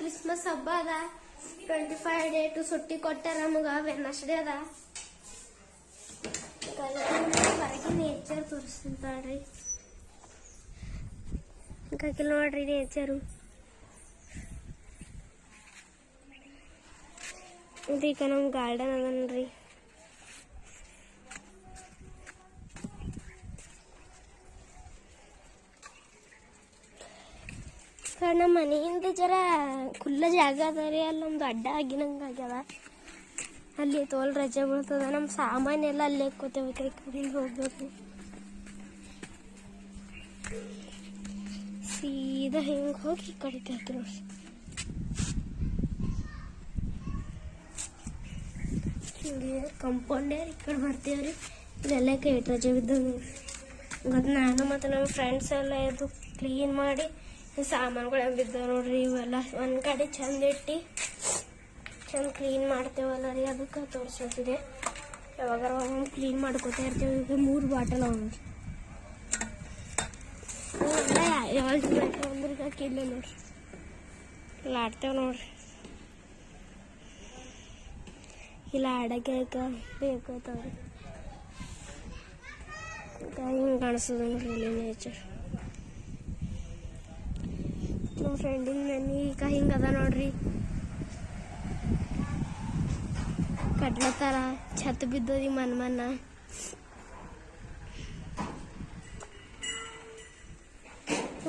Christmas ಹಬ್ಬ ಅದ 25 date ಸುಟ್ಟಿ ಕೊಟ್ಟಾರ ನಮಗ ವೆನ್ನಸ್ಡೇ ಅದ ಹೊರಗೆ ನೇಚರ್ ತೋರಿಸ್ತಾಳ್ರಿ ನೋಡ್ರಿ ನೇಚರು ಇದೀಗ ನಮ್ ಗಾರ್ಡನ್ ಅದನ್ರಿ ನಮ್ಮ ಮನೆಯಿಂದ ಜರ ಖುಲ್ಲ ಜಾಗ ಅದ ರೀ ಅಲ್ಲಿ ನಮ್ದು ಅಡ್ಡ ಆಗಿನಂಗೆ ಆಗ್ಯದ ಅಲ್ಲಿ ತೋಲ್ ರಜೆ ಬೀಳ್ತದ ನಮ್ಮ ಸಾಮಾನೆಲ್ಲ ಅಲ್ಲೇ ಕೂತೇವೆ ಕಡೆಯಿಂದ ಹೋಗ್ಬೇಕು ಸೀದಾ ಹಿಂಗೆ ಹೋಗಿ ಈ ಕಡೆ ಹಾಕಿ ನೋಡಿ ಹಿಂಗೆ ಕಂಪೌಂಡೇ ಈ ಕಡೆ ಬರ್ತೀವ್ರಿ ಇದೆಲ್ಲ ಕೇಟ್ ರಜೆ ಬಿದ್ದವು ನೋಡ್ರಿ ಇವತ್ತು ನಾನು ಮತ್ತು ನಮ್ಮ ಫ್ರೆಂಡ್ಸ್ ಎಲ್ಲ ಇದು ಕ್ಲೀನ್ ಮಾಡಿ ಸಾಮಾನುಗಳು ಬಿದ್ದಾವೆ ನೋಡ್ರಿ ಇವೆಲ್ಲ ಒಂದು ಕಡೆ ಚಂದ ಇಟ್ಟು ಚಂದ ಕ್ಲೀನ್ ಮಾಡ್ತೇವಲ್ಲ ರೀ ಅದಕ್ಕೆ ತೋರಿಸ್ತಿದೆ ಯಾವಾಗಾರ ಕ್ಲೀನ್ ಮಾಡ್ಕೋತಾ ಇರ್ತೀವಿ ಈಗ 3 ಬಾಟಲ್ ಅವ ನೋಡ್ರಿ ಇವೆಲ್ಲ ಯಾವಾಗ ಬೇಕು ಅಂದ್ರೆ ಹಾಕಿಲ್ಲ ನೋಡ್ರಿ ಇಲ್ಲ ಆಡ್ತೇವೆ ನೋಡ್ರಿ ಇಲ್ಲ ಆಡಕ್ಕೆ ಬೇಕಾಗ್ತಾವ್ರಿ ಹಿಂಗೆ ಕಾಣಿಸ್ತದೆ ನೋಡ್ರಿ ಇಲ್ಲಿ ನೇಚರ್ ನಮ್ಮ ಫ್ರೆಂಡಿನ ಮನೆ ಈಗ ಹಿಂಗದ ನೋಡ್ರಿ ಕಡ್ಲತ್ತಾರ ಛತ್ ಬಿದ್ದದಿ ಮನ್ನ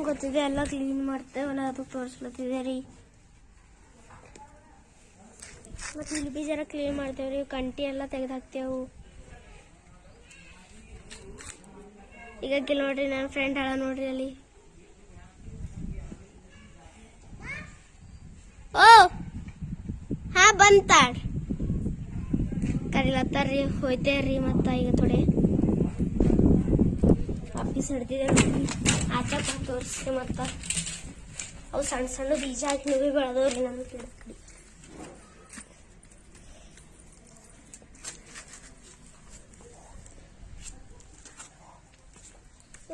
ಗೊತ್ತಿದೆ ಎಲ್ಲ ಕ್ಲೀನ್ ಮಾಡ್ತೇವಲ್ಲ ಅದು ತೋರಿಸ್ಲತ್ತಿದೆ ರೀ ಮತ್ತು ಇಲ್ಲಿ ಬಿ ಜರ ಕ್ಲೀನ್ ಮಾಡ್ತೇವ್ರಿ ಕಂಟಿ ಎಲ್ಲ ತೆಗೆದು ಹಾಕ್ತೇವು ಈಗ ನೋಡ್ರಿ ನನ್ನ ಫ್ರೆಂಡ್ ಹಳ ನೋಡ್ರಿ ಅಲ್ಲಿ ಓ ಹಾ ಬಂತಾಳ ಕರಿಲತ್ತಾರ್ರಿ ಹೋಯ್ತೇವ್ರಿ ಮತ್ತ ಈಗ ಥೋಡೆ ಆಫೀಸ್ ಹಿಡ್ದಿದೆ ನೋಡ್ರಿ ಆಚಾಕ ತೋರಿಸ್ರಿ ಮತ್ತ ಅವು ಸಣ್ಣ ಸಣ್ಣ ಬೀಜ ಹಾಕಿ ನೀವು ಬೆಳೆದವ್ರಿ ನಮ್ಮ ಗಿಡ ಕಡೆ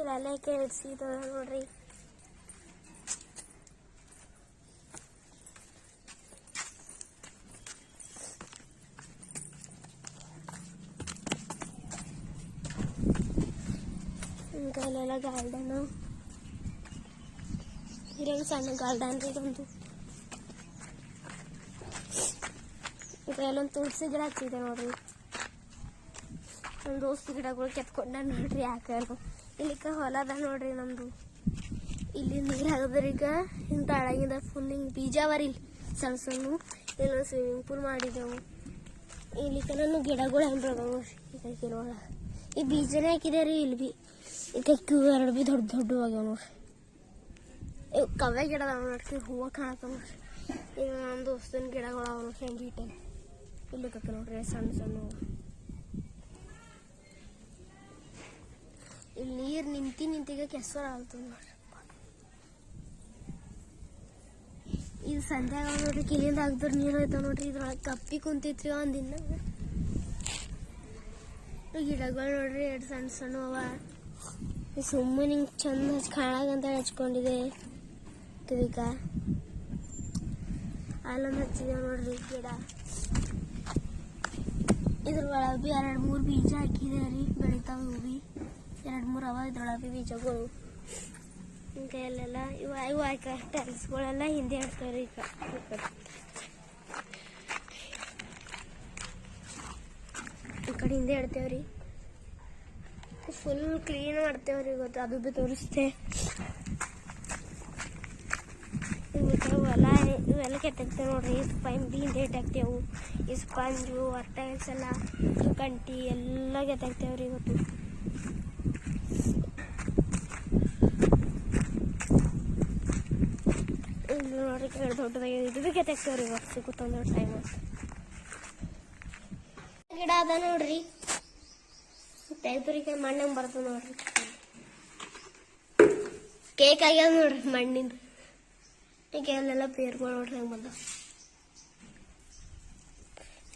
ಇಲ್ಲೆಲ್ಲ ಕೆಲ್ಸಿದ ನೋಡ್ರಿ ಇಲ್ಲೆಲ್ಲ ಗಾರ್ಡನ್ ಇಲ್ಲೊಂದು ಸಣ್ಣ ಗಾರ್ಡನ್ ರೀ ಇದೊಂದು ಇಲ್ಲೊಂದು ತುಳಸಿ ಗಿಡ ಹಚ್ಚಿದೆ ನೋಡ್ರಿ ನಮ್ಮ ದೋಸ್ತಿ ಗಿಡಗಳು ಕೆತ್ಕೊಂಡ ನೋಡ್ರಿ ಯಾಕೆ ಇಲ್ಲಿಕ ಹೊಲದ ನೋಡ್ರಿ ನಮ್ದು ಇಲ್ಲಿ ನೀರು ಹಾಕಿದ್ರೆ ಈಗ ಹಿಂಗೆ ತಳಗಿಂದ ಫುಲ್ ಹಿಂಗೆ ಬೀಜಾವರಿ ಇಲ್ಲಿ ಸಣ್ಣ ಸಣ್ಣ ಇಲ್ಲೊಂದು ಸ್ವಿಮ್ಮಿಂಗ್ ಪೂಲ್ ಮಾಡಿದೆವು ಇಲ್ಲಿಕ ನಾನು ಗಿಡಗಳು ಹೆಂಗೆ ಬೆಳೆದವು ನೋಡ್ರಿ ಈಗ ಕೆಲವೊಳಗೆ ಈ ಬೀಜನೇ ಹಾಕಿದೆ ರೀ ಇಲ್ಲಿ ಬಿ ಈಗ ಎರಡು ಬಿ ದೊಡ್ಡ ದೊಡ್ಡ ಆಗ್ಯಾವ ನೋಡ್ರಿ ಇವು ಕವ್ವೆ ಗಿಡ ಅದಾವ ನೋಡ್ರಿ ಹೂವು ಕಾಣತ್ತಾವ ನೋಡ್ರಿ ಈಗ ನಮ್ಮ ದೋಸ್ತನ ಗಿಡಗಳು ಅವ ನೋಡ್ರಿ ಹೆಂಗೆ ಇಟ್ಟೆ ಇಲ್ಲಿ ಕಕ್ಕ ನೋಡ್ರಿ ಸಣ್ಣ ಸಣ್ಣ ಇಲ್ಲಿ ನೀರು ನಿಂತೀಗ ಕೆಸರ ಆಗ್ತದೆ ನೋಡ್ರಿ ಇದು ಸಂಧ್ಯಾಗ ನೋಡ್ರಿ ಕಿಲಿಂದ ಹಾಕ್ದ್ರೆ ನೀರು ಹೋಯ್ತಾವ ನೋಡ್ರಿ ಇದ್ರೊಳಗೆ ಕಪ್ಪಿ ಕುಂತಿತ್ರಿ ಒಂದಿನ ಗಿಡಗಳು ನೋಡ್ರಿ ಎರಡು ಸಣ್ಣ ಸಣ್ಣ ಅವ ಸುಮ್ಮನೆ ಹಿಂಗೆ ಚಂದ ಕಾಣಾಗಂತ ಹಚ್ಕೊಂಡಿದೆ ಇದಕ್ಕ ಅಲ್ಲೊಂದು ಹಚ್ಚಿದೆ ನೋಡ್ರಿ ಗಿಡ ಇದ್ರೊಳಗೆ ಬಿ 2-3 ಬೀಜ ಹಾಕಿದೆ ರೀ ಬೆಳಿತಾವ ಇವು ಬಿ 2-3 ಅವ ಇದ್ರೊಳಗೆ ಬೀಜಗಳು ಹಿಂಗೆ ಅಲ್ಲೆಲ್ಲ ಇವು ಆಯ್ಕೆ ಟೈಲ್ಸ್ಗಳೆಲ್ಲ ಹಿಂದೆ ಇಡ್ತಾವ್ರಿ ಈ ಕಡೆ ಹಿಂದೆ ಇಡ್ತೇವ್ರಿ ಫುಲ್ ಕ್ಲೀನ್ ಮಾಡ್ತೇವ್ರಿ ಇವತ್ತು ಅದು ಬಿ ತೋರಿಸ್ತೆ ಹೊಲ ಇವೆಲ್ಲ ಕೆತ್ತಾಕ್ತೇವೆ ನೋಡ್ರಿ ಪೈಪ್ ಬಿ ಹಿಂದೆ ಇಟ್ಟಾಕ್ತೇವು ಈ ಸ್ಪಂಜು ಟೈಲ್ಸ್ ಎಲ್ಲ ಕಂಟಿ ಎಲ್ಲ ಕೆತ್ತಾಕ್ತೇವ್ರಿ ಇವತ್ತು ಇಲ್ಲಿ ನೋಡ್ರಿ ದೊಡ್ಡದಾಗಿ ಇದು ಬಿ ಕೆತ್ತಾಕ್ತೇವ್ರಿ ಇವತ್ತು ಸಿಗುತ್ತಂದ್ರೆ ಟೈಮ್ ಗಿಡ ಅದ ನೋಡ್ರಿ ತೆಗ್ದ್ರಿಗೆ ಮಣ್ಣಂಗೆ ಬರ್ತದೆ ನೋಡ್ರಿ ಕೇಕ್ ಆಗ್ಯಾದ ನೋಡ್ರಿ ಮಣ್ಣಿಂದ ಈಗ ಅಲ್ಲೆಲ್ಲ ಪೇರ್ಗಳು ನೋಡ್ರಿ ಹೆಂಗೆ ಬಂದ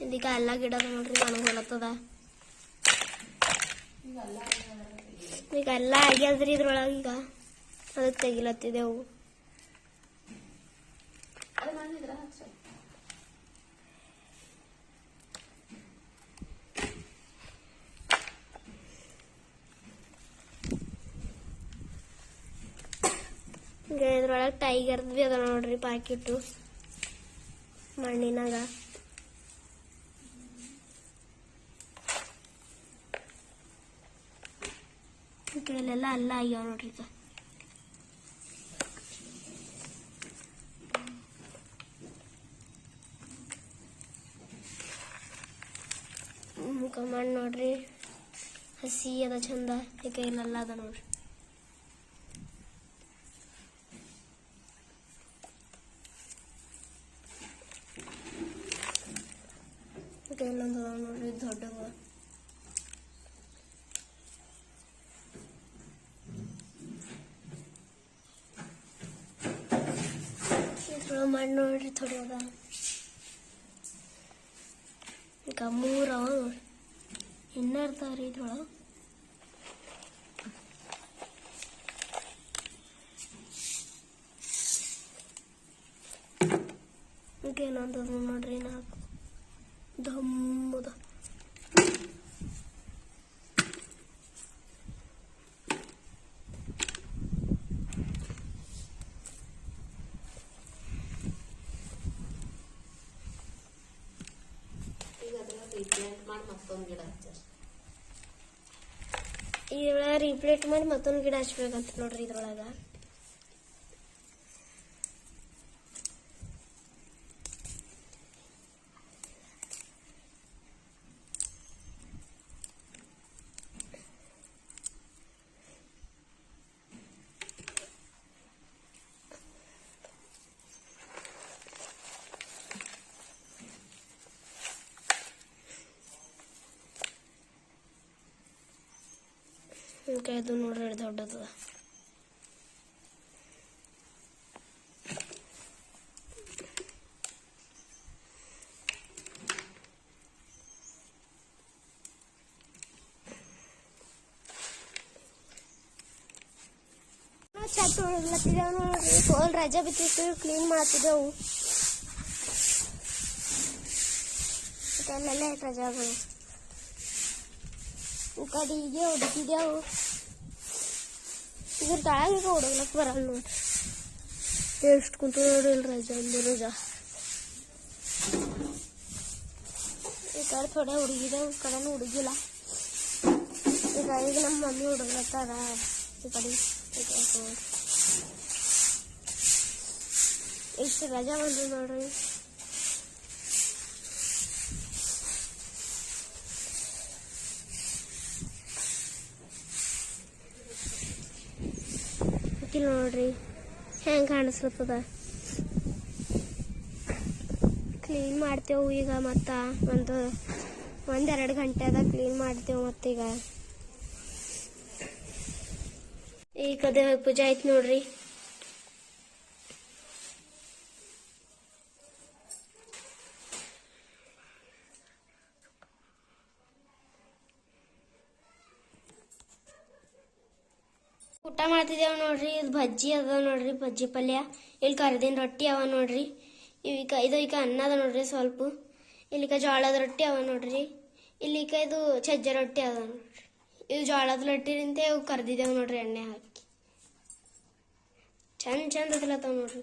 ಇದೀಗ ಎಲ್ಲ ಗಿಡ ಅದ ನೋಡ್ರಿ ಒಣಗೊಳತ್ತದ ಈಗ ಎಲ್ಲ ಆಗ್ಯಾದ್ರಿ ಇದ್ರೊಳಗೆ ಈಗ ಅದಕ್ಕೆ ತೆಗಿಲತ್ತಿದೆವು ಈಗ ಇದ್ರೊಳಗೆ ಟೈಗರ್ದು ಭೀ ಅದ ನೋಡ್ರಿ ಪ್ಯಾಕೆಟು ಮಣ್ಣಿನಾಗ. ಇಲ್ಲೆಲ್ಲ ಅಲ್ಲ ಆಗ್ಯಾವ ನೋಡ್ರಿ. ಈಗ ಮುಖ ಮಾಡಿ ನೋಡ್ರಿ, ಹಸಿ ಅದ ಚಂದ. ಈಗ ಇಲ್ಲೆಲ್ಲ ಅದ ನೋಡ್ರಿ. ಈಗ ಇಲ್ಲೊಂದು ಅದ ನೋಡ್ರಿ ದೊಡ್ಡವ. ಮಾಡಿ ನೋಡ್ರಿ ಥೋಡೆ ಅದ. ಈಗ 3 ಅವ ನೋಡ್ರಿ, ಇನ್ನೂ ಇರ್ತಾವ್ರಿ ಇದ್ರೊಳಗೆ. ಈಗ ಏನೊಂದು ನೋಡ್ರಿ 4 ದಮ್ಮದ. ಇದ್ರೊಳಗೆ ರೀಪ್ಲೇಟ್ ಮಾಡಿ ಮತ್ತೊಂದು ಗಿಡ ಹಚ್ಬೇಕಂತ ನೋಡ್ರಿ ಇದ್ರೊಳಗ. ಇದು ನೋಡ್ರಿ ದೊಡ್ಡದ. ಛತ್ ಹೊಡ್ಲತ್ತಿದ್ದೇವೆ ನೋಡ್ರಿ. ಫೋನ್ ರಜೆ ಬಿತ್ತಿತ್ತು, ಕ್ಲೀನ್ ಮಾಡ್ತಿದ್ದೆವು. ಅಲ್ಲೆಲ್ಲ ರಜಾಗಳು ಕಡೆಗೆ ಹೊಡಿತಿದ್ದೆವು. ಇದ್ರ ತಳಗ ಹೊಡಗ್ಲಕ್ ಬರಲ್ಲ ನೋಡ್ರಿ. ಎಷ್ಟು ಕುಂತು ನೋಡ್ರಿ ಇಲ್ಲಿ ರಜಾ ಇಲ್ಲಿ ರಜಾ. ಈ ಕಡೆ ಥೋಡೆ ಹುಡುಗಿದೆವು, ಈ ಕಡೆನೂ ಹುಡುಗಿಲ್ಲ. ಈಗ ನಮ್ಮ ಮಮ್ಮಿ ಹುಡುಗ್ಲತ್ತಾರ ಈ ಕಡೆ. ಎಷ್ಟು ರಜಾ ಬಂದ್ರು ನೋಡ್ರಿ. ನೋಡ್ರಿ ಹೆಂಗೆ ಕಾಣಿಸ್ಲತ್ತದ. ಕ್ಲೀನ್ ಮಾಡ್ತೇವು ಈಗ. ಮತ್ತು ಒಂದೆರಡು ಗಂಟೆ ಅದ ಕ್ಲೀನ್ ಮಾಡ್ತೇವೆ. ಮತ್ತೀಗ ಈಗ ದೇವ್ರ ಪೂಜೆ ಆಯ್ತು ನೋಡ್ರಿ. ಊಟ ಮಾಡ್ತಿದ್ದೇವೆ ನೋಡ್ರಿ. ಇದು ಬಜ್ಜಿ ಅದ ನೋಡ್ರಿ, ಬಜ್ಜಿ ಪಲ್ಯ. ಇಲ್ಲಿ ಕರ್ದಿನ ರೊಟ್ಟಿ ಅವ ನೋಡ್ರಿ. ಈಗ ಅನ್ನ ಅದ ನೋಡ್ರಿ ಸ್ವಲ್ಪ. ಇಲ್ಲಿಕ ಜೋಳದ ರೊಟ್ಟಿ ಅವ ನೋಡ್ರಿ. ಇಲ್ಲಿಕ ಇದು ಸಜ್ಜೆ ರೊಟ್ಟಿ ಅದ ನೋಡ್ರಿ. ಇದು ಜೋಳದ ರೊಟ್ಟಿನಿಂದ ಇವು ಕರ್ದಿದ್ದೇವೆ ನೋಡ್ರಿ, ಎಣ್ಣೆ ಹಾಕಿ. ಚಂದ ಅದ್ಲತ್ತಾವ ನೋಡ್ರಿ.